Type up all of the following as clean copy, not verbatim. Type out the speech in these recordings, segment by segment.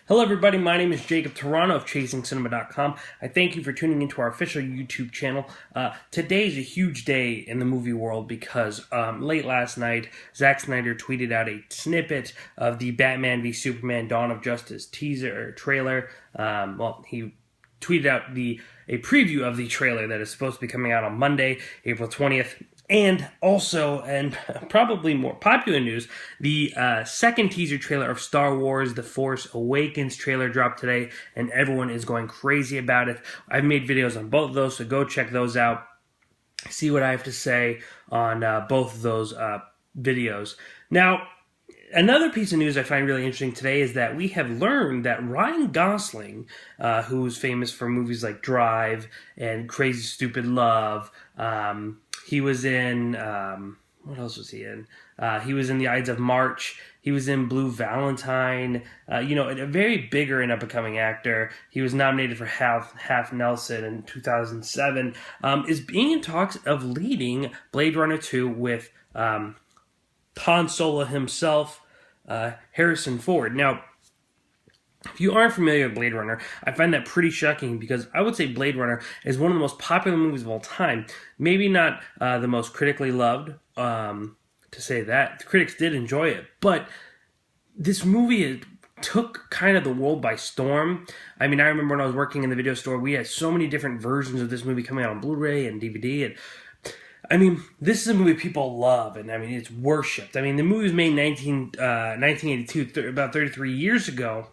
Hello everybody, my name is Jacob Toronto of ChasingCinema.com. I thank you for tuning into our official YouTube channel. Today is a huge day in the movie world because late last night, Zack Snyder tweeted out a snippet of the Batman v Superman Dawn of Justice teaser trailer. He tweeted out a preview of the trailer that is supposed to be coming out on Monday, April 20th. And also, and probably more popular news, the second teaser trailer of Star Wars The Force Awakens trailer dropped today, and everyone is going crazy about it. I've made videos on both of those, so go check those out. See what I have to say on both of those videos. Now, another piece of news I find really interesting today is that we have learned that Ryan Gosling, who's famous for movies like Drive and Crazy Stupid Love, he was in, what else was he in? He was in The Ides of March. He was in Blue Valentine. A very bigger and up-and-coming actor. He was nominated for Half Nelson in 2007. Is being in talks of leading Blade Runner 2 with Han Solo himself, Harrison Ford. Now, if you aren't familiar with Blade Runner, I find that pretty shocking because I would say Blade Runner is one of the most popular movies of all time. Maybe not the most critically loved, to say that. The critics did enjoy it, but this movie took kind of the world by storm. I mean, I remember when I was working in the video store, we had so many different versions of this movie coming out on Blu-ray and DVD, and I mean, this is a movie people love, and I mean, it's worshipped. I mean, the movie was made in 1982, about 33 years ago,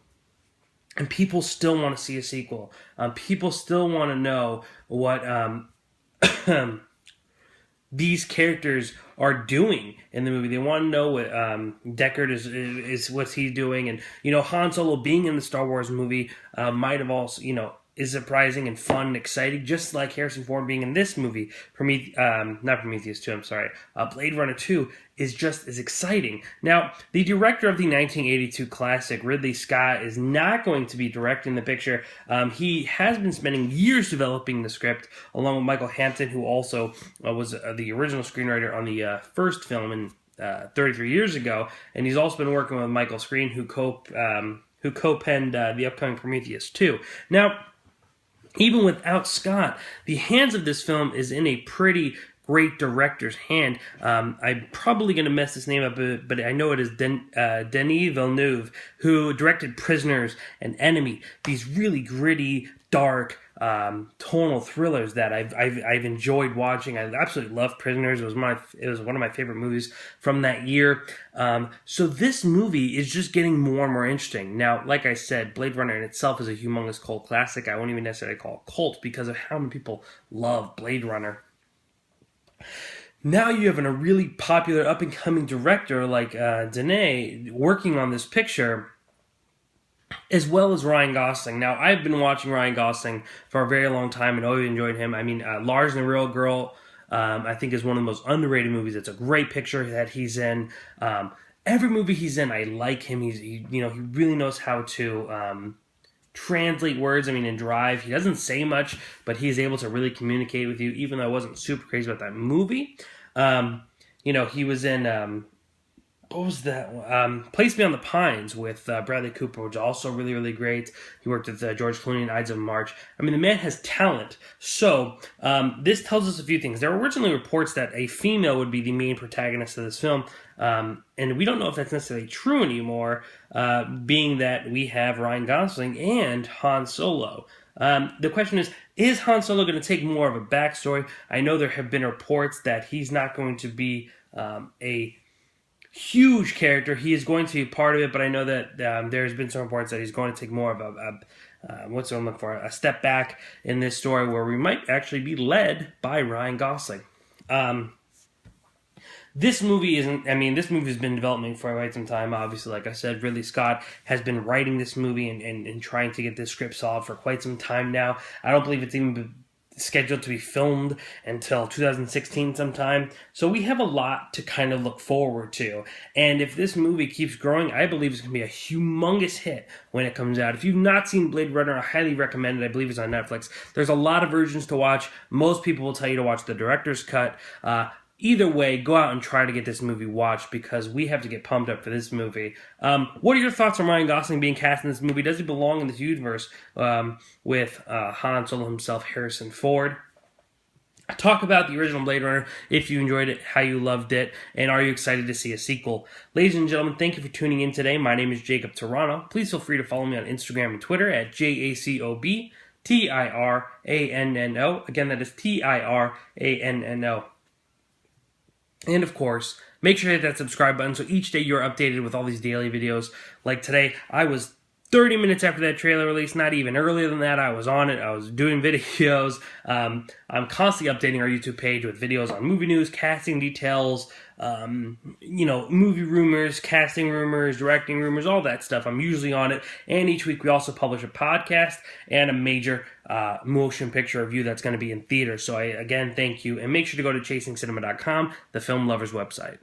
and people still want to see a sequel. People still want to know what these characters are doing in the movie. They want to know what Deckard is what's he doing, and Han Solo being in the Star Wars movie might have also is surprising and fun and exciting, just like Harrison Ford being in this movie. Not Prometheus 2, I'm sorry. Blade Runner 2 is just as exciting. Now, the director of the 1982 classic, Ridley Scott, is not going to be directing the picture. He has been spending years developing the script, along with Michael Hampton, who also was the original screenwriter on the first film in 33 years ago, and he's also been working with Michael Screen, who co-penned the upcoming Prometheus 2. Now, even without Scott, the hands of this film is in a pretty great director's hand. I'm probably going to mess this name up, but I know it is Denis Villeneuve, who directed Prisoners and Enemy. These really gritty, dark, tonal thrillers that I've enjoyed watching. I absolutely love Prisoners. It was one of my favorite movies from that year. So this movie is just getting more and more interesting. Now, like I said, Blade Runner in itself is a humongous cult classic. I won't even necessarily call it cult because of how many people love Blade Runner. Now you have a really popular up-and-coming director like Denis working on this picture, as well as Ryan Gosling. Now, I've been watching Ryan Gosling for a very long time and always enjoyed him. I mean, Lars and the Real Girl, I think is one of the most underrated movies. It's a great picture that he's in. Every movie he's in, I like him. He really knows how to translate words. I mean, in Drive, he doesn't say much, but he's able to really communicate with you, even though I wasn't super crazy about that movie. He was in... what was that? Place Beyond the Pines with Bradley Cooper, which is also really, really great. He worked with George Clooney in Ides of March. I mean, the man has talent. So, this tells us a few things. There were originally reports that a female would be the main protagonist of this film, and we don't know if that's necessarily true anymore, being that we have Ryan Gosling and Han Solo. The question is Han Solo going to take more of a backstory? I know there have been reports that he's not going to be a huge character. He is going to be part of it, but I know that there's been some reports that he's going to take more of a step back in this story where we might actually be led by Ryan Gosling. This movie has been in development for quite some time. Obviously, like I said, Ridley Scott has been writing this movie and trying to get this script solved for quite some time now. I don't believe it's even been scheduled to be filmed until 2016 sometime. So we have a lot to kind of look forward to. And if this movie keeps growing, I believe it's going to be a humongous hit when it comes out. If you've not seen Blade Runner, I highly recommend it. I believe it's on Netflix. There's a lot of versions to watch. Most people will tell you to watch the director's cut. either way, go out and try to get this movie watched because we have to get pumped up for this movie. What are your thoughts on Ryan Gosling being cast in this movie? Does he belong in this universe with Han Solo himself, Harrison Ford? Talk about the original Blade Runner, if you enjoyed it, how you loved it, and are you excited to see a sequel. Ladies and gentlemen, thank you for tuning in today. My name is Jacob Toronto. Please feel free to follow me on Instagram and Twitter at JACOBTIRANNO. Again, that is TIRANNO. And of course, make sure to hit that subscribe button so each day you're updated with all these daily videos. Like today, I was 30 minutes after that trailer release, not even earlier than that. I was on it. I was doing videos. I'm constantly updating our YouTube page with videos on movie news, casting details, movie rumors, casting rumors, directing rumors, all that stuff. I'm usually on it. And each week we also publish a podcast and a major motion picture review that's going to be in theaters. So again, thank you. And make sure to go to ChasingCinema.com, the film lovers website.